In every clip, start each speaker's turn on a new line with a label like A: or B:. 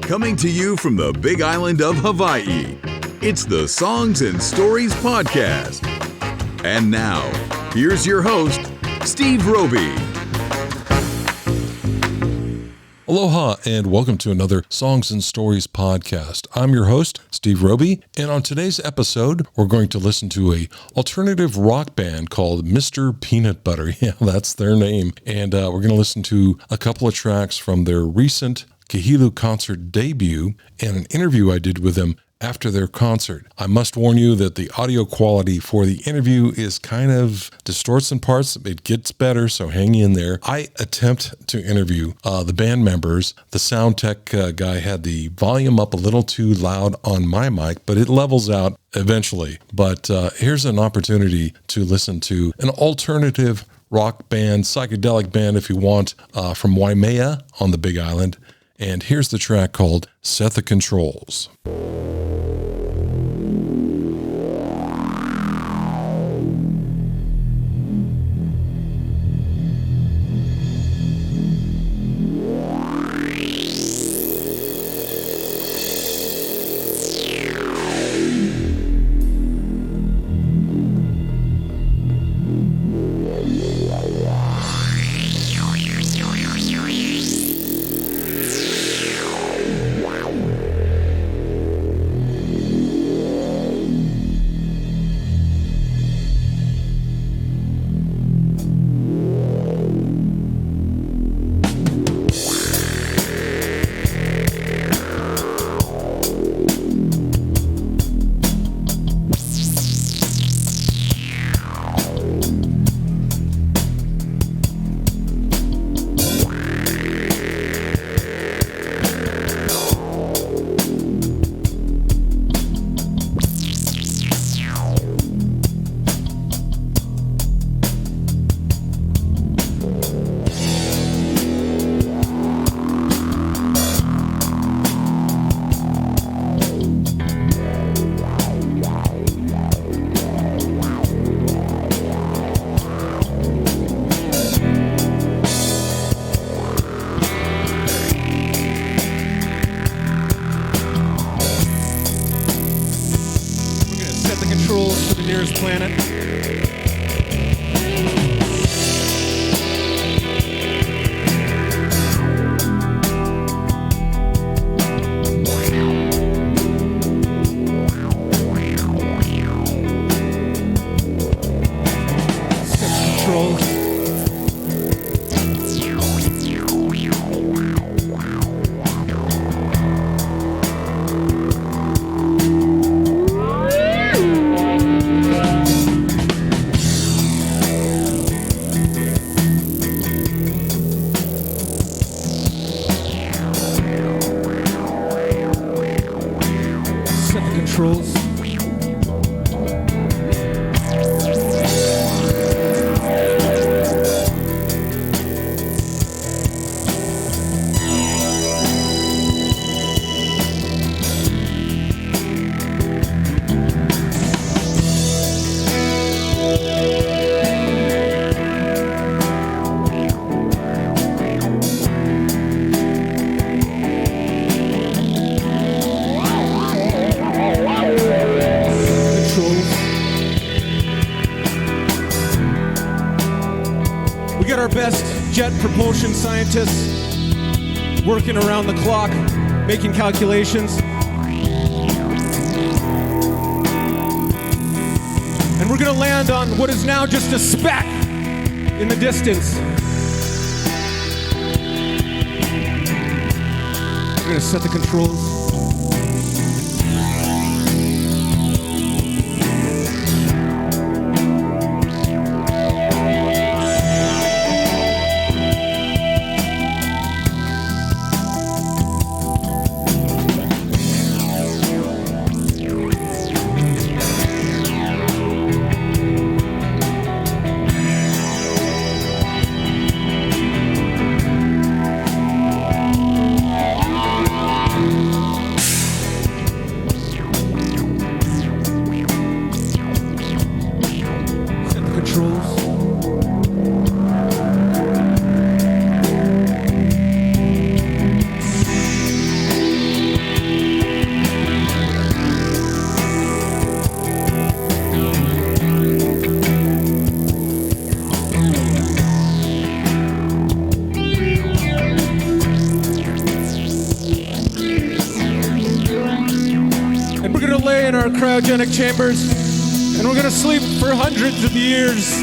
A: Coming to you from the Big Island of Hawaii, it's the Songs and Stories Podcast. And now, here's your host, Steve Roby.
B: Aloha and welcome to another Songs and Stories podcast. I'm your host, Steve Roby, and on today's episode, we're going to listen to a alternative rock band called Mr. Peanut Butter. Yeah, that's their name. And we're going to listen to a couple of tracks from their recent Kahilu concert debut and an interview I did with them after their concert. I must warn you that the audio quality for the interview is kind of distorts in parts. It gets better, so hang in there. I attempt to interview the band members. The sound tech guy had the volume up a little too loud on my mic, but it levels out eventually. But here's an opportunity to listen to an alternative rock band, psychedelic band if you want, from Waimea on the Big Island. And here's the track called Set the Controls.
C: Planet. Controls. Our best jet propulsion scientists working around the clock, making calculations. And we're going to land on what is now just a speck in the distance. We're going to set the controls. in our cryogenic chambers, and we're gonna sleep for hundreds of years.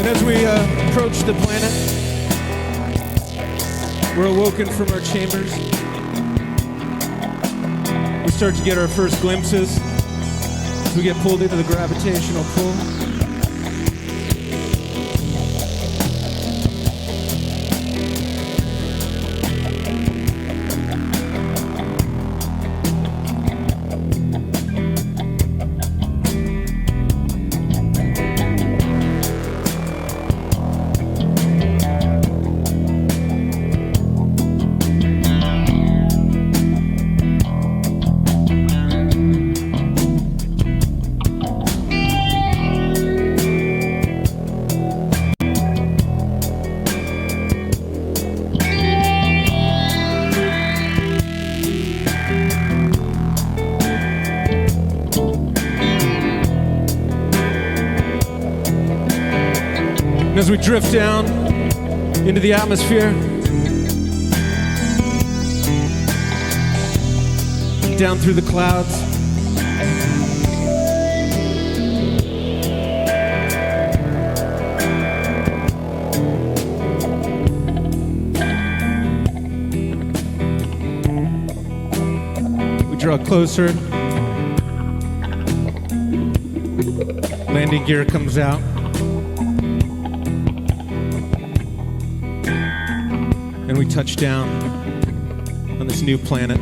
C: As we approach the planet, we're awoken from our chambers. We start to get our first glimpses as we get pulled into the gravitational pull. As we drift down into the atmosphere, down through the clouds, we draw closer, landing gear comes out. And we touch down on this new planet.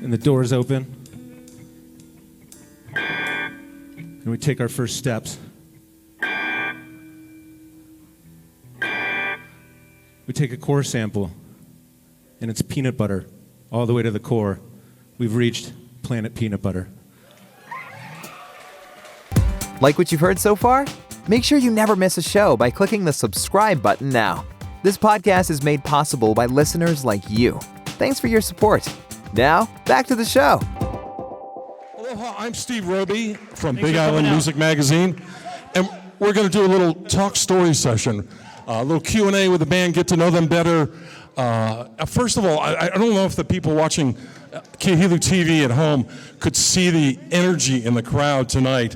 C: And the doors open. And we take our first steps. We take a core sample, and it's peanut butter all the way to the core. We've reached planet peanut butter.
D: Like what you've heard so far? Make sure you never miss a show by clicking the subscribe button now. This podcast is made possible by listeners like you. Thanks for your support. Now, back to the show.
B: Aloha, I'm Steve Roby from Big Island Music Magazine, and we're going to do a little talk story session, a little Q&A with the band, get to know them better. First of all, I don't know if the people watching Kahilu TV at home could see the energy in the crowd tonight,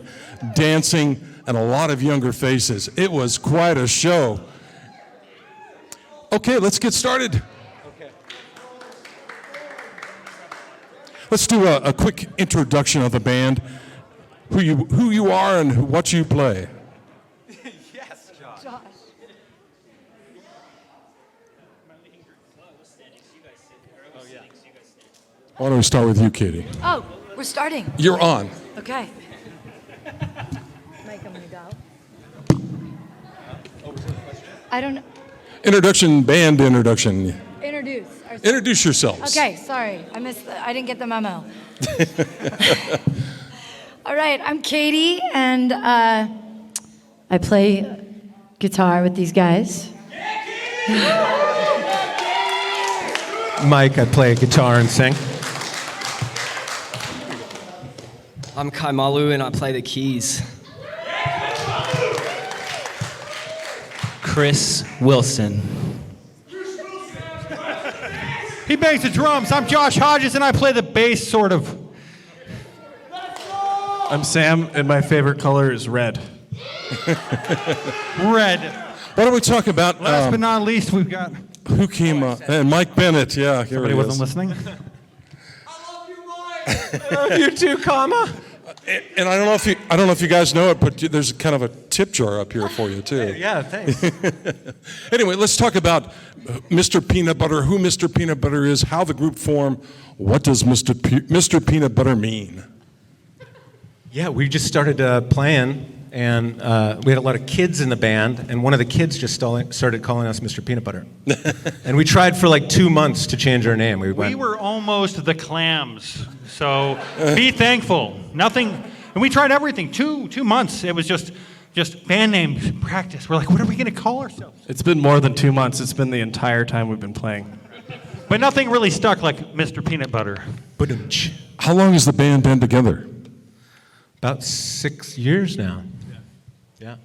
B: dancing, and a lot of younger faces. It was quite a show. Okay, let's get started.
C: Okay.
B: Let's do a quick introduction of the band, who you are and what you play.
E: Yes, Josh.
B: Why don't we start with you, Katie?
E: Oh, we're starting.
B: You're on.
E: Okay. Mike, I'm gonna go. I don't know.
B: Band introduction.
E: Introduce ourselves.
B: Introduce yourselves.
E: Okay, sorry. I didn't get the memo. All right, I'm Katie, and I play guitar with these guys.
C: Mike, I play guitar and sing.
F: I'm Kaimalu and I play the keys.
G: Chris Wilson.
H: He bangs the drums. I'm Josh Hodges, and I play the bass, sort of.
I: I'm Sam, and my favorite color is red.
H: Red.
B: Why don't we talk about
H: Last but not least, we've got...
B: who came and Mike Bennett? Yeah, here
H: Somebody
B: he
H: wasn't
B: is.
H: listening?
C: I love you too, comma.
B: And I don't know if you guys know it, but there's kind of a tip jar up here for you too.
C: Yeah, thanks.
B: Anyway, let's talk about Mr. Peanut Butter, who Mr. Peanut Butter is, how the group formed. What does Mr. Peanut Butter mean?
C: Yeah, we just started playing, and we had a lot of kids in the band, and one of the kids just started calling us Mr. Peanut Butter. And we tried for like 2 months to change our name.
H: We were almost the Clams, so be thankful. Nothing, and we tried everything. 2 months. It was just band name practice. We're like, what are we going to call ourselves?
I: It's been more than 2 months. It's been the entire time we've been playing.
H: But nothing really stuck like Mr. Peanut Butter.
C: Ba-dum-tsh.
B: How long has the band been together?
C: About 6 years now. Yeah.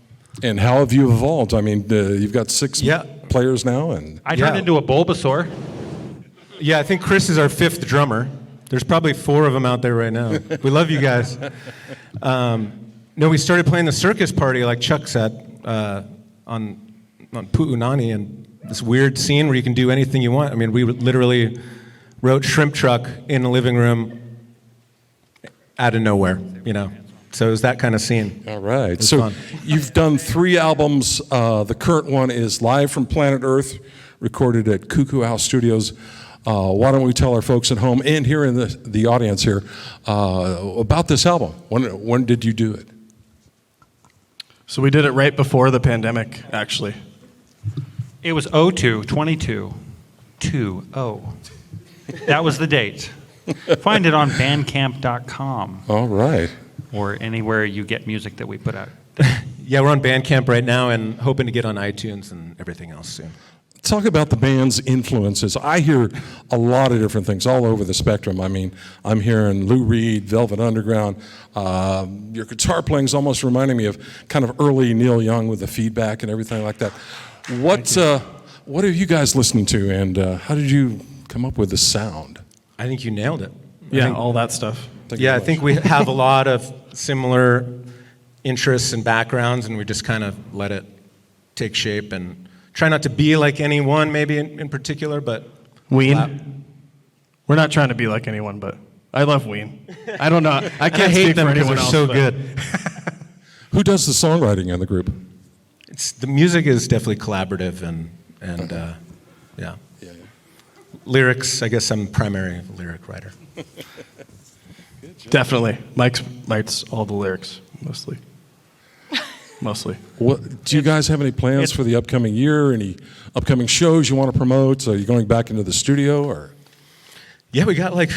B: And how have you evolved? I mean, you've got 6 players now, and
H: I turned into a Bulbasaur.
C: Yeah, I think Chris is our 5th drummer. There's probably 4 of them out there right now. We love you guys. No, we started playing the circus party, like Chuck said, on Pu'unani, and this weird scene where you can do anything you want. I mean, we literally wrote Shrimp Truck in the living room out of nowhere, you know. So it was that kind of scene.
B: all right.
C: It's
B: So
C: fun.
B: you've done 3 albums. The current one is Live from Planet Earth, recorded at Cuckoo House Studios. Why don't we tell our folks at home and here in the audience here about this album? When did you do it?
I: So we did it right before the pandemic, actually.
H: It was 02/22/20. That was the date. Find it on bandcamp.com
B: All right.
H: or anywhere you get music that we put out.
C: Yeah, we're on Bandcamp right now and hoping to get on iTunes and everything else soon.
B: Talk about the band's influences. I hear a lot of different things all over the spectrum. I mean, I'm hearing Lou Reed, Velvet Underground. Your guitar playing is almost reminding me of kind of early Neil Young with the feedback and everything like that. What are you guys listening to, and how did you come up with the sound?
C: I think you nailed it.
I: Yeah, all that stuff.
C: I think we have a lot of similar interests and backgrounds, and we just kind of let it take shape and try not to be like anyone, maybe in particular, but
I: Ween. We're not trying to be like anyone, but I love Ween. I don't know. I can't
C: hate
I: speak
C: them
I: for
C: because
I: anyone
C: they're
I: else,
C: so
I: but-
C: good.
B: Who does the songwriting in the group?
C: The music is definitely collaborative and yeah. Lyrics, I guess I'm primary lyric writer.
I: Definitely. Mike writes all the lyrics, mostly. Mostly.
B: What, do you guys have any plans for the upcoming year? Any upcoming shows you want to promote? Are you going back into the studio, or?
C: Yeah, we got like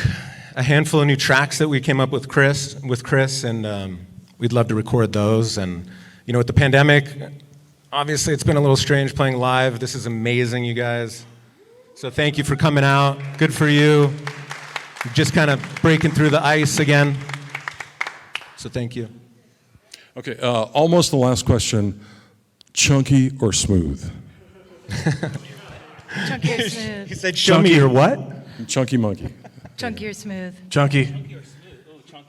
C: a handful of new tracks that we came up with Chris, and we'd love to record those. And you know, with the pandemic, obviously it's been a little strange playing live. This is amazing, you guys. So thank you for coming out. Good for you. Just kind of breaking through the ice again. So thank you.
B: Okay, almost the last question. Chunky or smooth?
E: Chunky or smooth?
C: He said, show me your what?
B: Chunky monkey.
E: Chunky or smooth?
I: Chunky.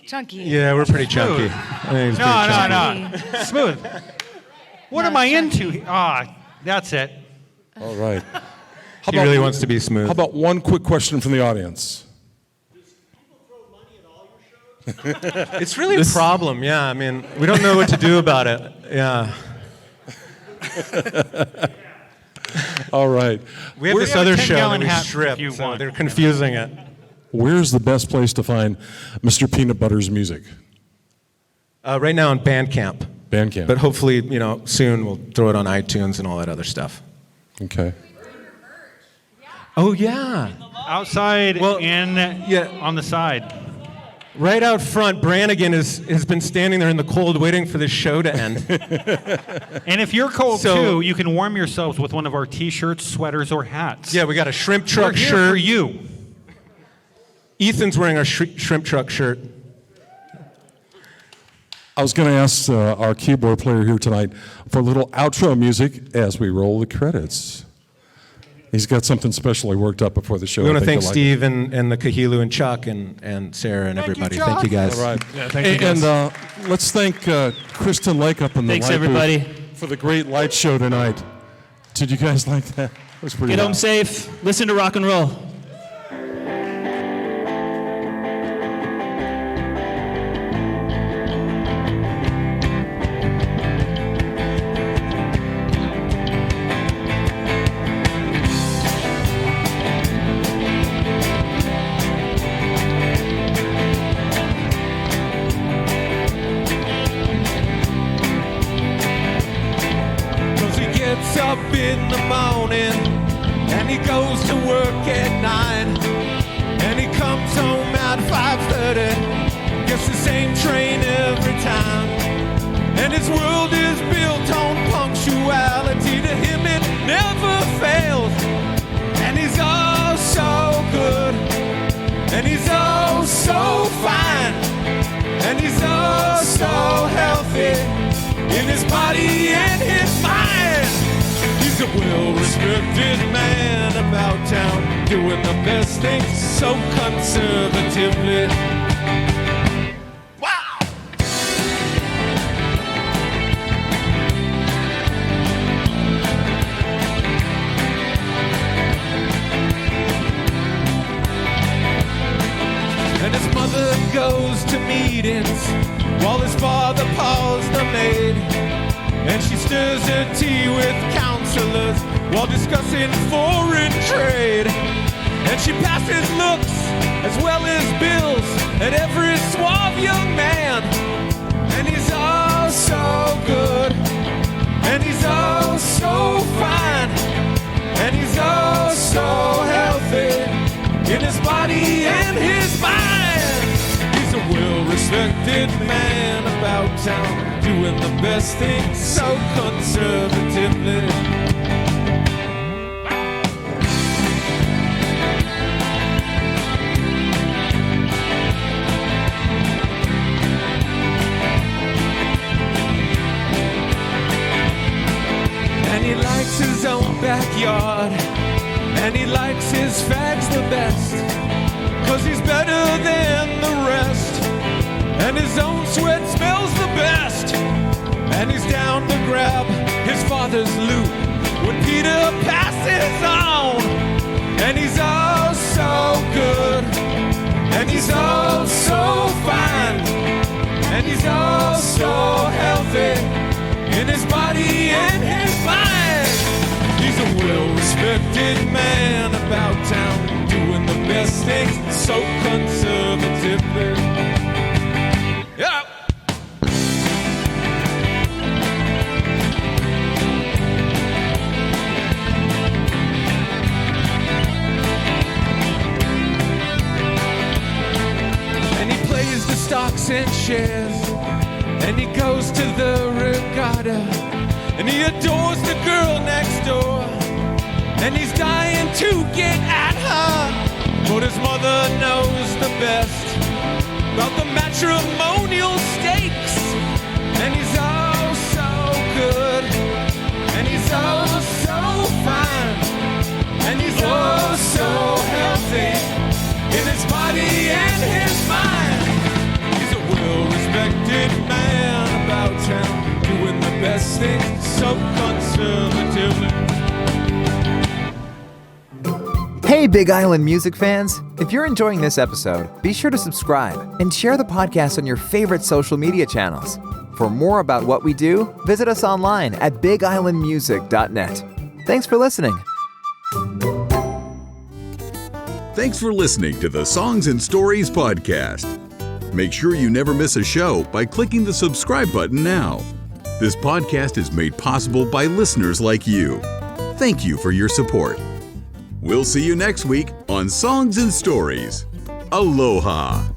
E: Chunky.
C: Yeah, we're pretty chunky. I think he's pretty chunky.
H: No. Smooth. What
E: Not
H: am I
E: chunky.
H: into? That's it.
B: All right.
C: He really wants to be smooth.
B: How about one quick question from the audience?
C: It's really a problem, yeah. I mean, we don't know what to do about it. Yeah.
B: All right.
C: We have this
H: have a
C: other
H: 10
C: show that
H: gallon
C: we
H: hat
C: strip,
H: if you
C: so
H: want.
C: they're confusing it.
B: Where's the best place to find Mr. Peanut Butter's music?
C: Right now on Bandcamp.
B: Bandcamp.
C: But hopefully, soon we'll throw it on iTunes and all that other stuff.
B: Okay.
C: Oh, yeah.
H: Outside
C: Well,
H: and
C: yeah.
H: on the side.
C: Right out front, Brannigan has been standing there in the cold waiting for this show to end.
H: And if you're cold
C: So-
H: too, you can warm yourselves with one of our T-shirts, sweaters, or hats.
C: Yeah, we got a shrimp
H: We're
C: truck
H: here
C: shirt.
H: for you.
C: Ethan's wearing our shrimp truck shirt.
B: I was going to ask our keyboard player here tonight for a little outro music as we roll the credits. He's got something specially worked up before the show.
C: We want
B: I
C: to
B: think
C: thank
B: you'll like
C: Steve and the Kahilu and Chuck and Sarah and everybody. Thank you, guys.
B: it. All right.
I: Yeah, thank you, guys.
B: And let's thank Kristen Lake up in the
G: Thanks,
B: light booth
G: everybody.
B: for the great light show tonight. Did you guys like that? It was pretty
G: Get home
B: loud.
G: safe. Listen to rock and roll.
J: Cause he gets up in the morning and he goes to work at 9 and he comes home at 5:30, gets the same train every time, and his world is built on punctuality. To him it never fails, and he's oh so good, and he's oh so fine, and he's oh so healthy in his body and his mind. He's a well-respected man about town, doing the best things so conservatively. Wow! And his mother goes to meetings while his father paws the maid. And she stirs her tea with counselors while discussing foreign trade. And she passes looks as well as bills at every suave young man. And he's oh so good, and he's oh so fine, and he's oh so healthy in his body and his mind. He's a well-respected man about town, doing the best things so conservatively. And he likes his own backyard, and he likes his fags the best, 'cause he's better than the rest, and his own sweat smells the best. And he's down to grab his father's loot when Peter passes on. And he's oh so good, and he's oh so fine, and he's oh so healthy in his body and his mind. He's a well-respected man about town, doing the best things so conservatively. Yeah. And he plays the stocks and shares, and he goes to the regatta, and he adores the girl next door, and he's dying to get at her, but his mother knows the best about the matrimonial stakes. And he's oh so good, and he's oh so fine, and he's oh so healthy in his body body and his mind. He's a well-respected man about town, doing the best things so conservatively.
D: Hey, Big Island music fans! If you're enjoying this episode, be sure to subscribe and share the podcast on your favorite social media channels. For more about what we do, visit us online at bigislandmusic.net. Thanks for listening.
A: Thanks for listening to the Songs and Stories podcast. Make sure you never miss a show by clicking the subscribe button now. This podcast is made possible by listeners like you. Thank you for your support. We'll see you next week on Songs and Stories. Aloha.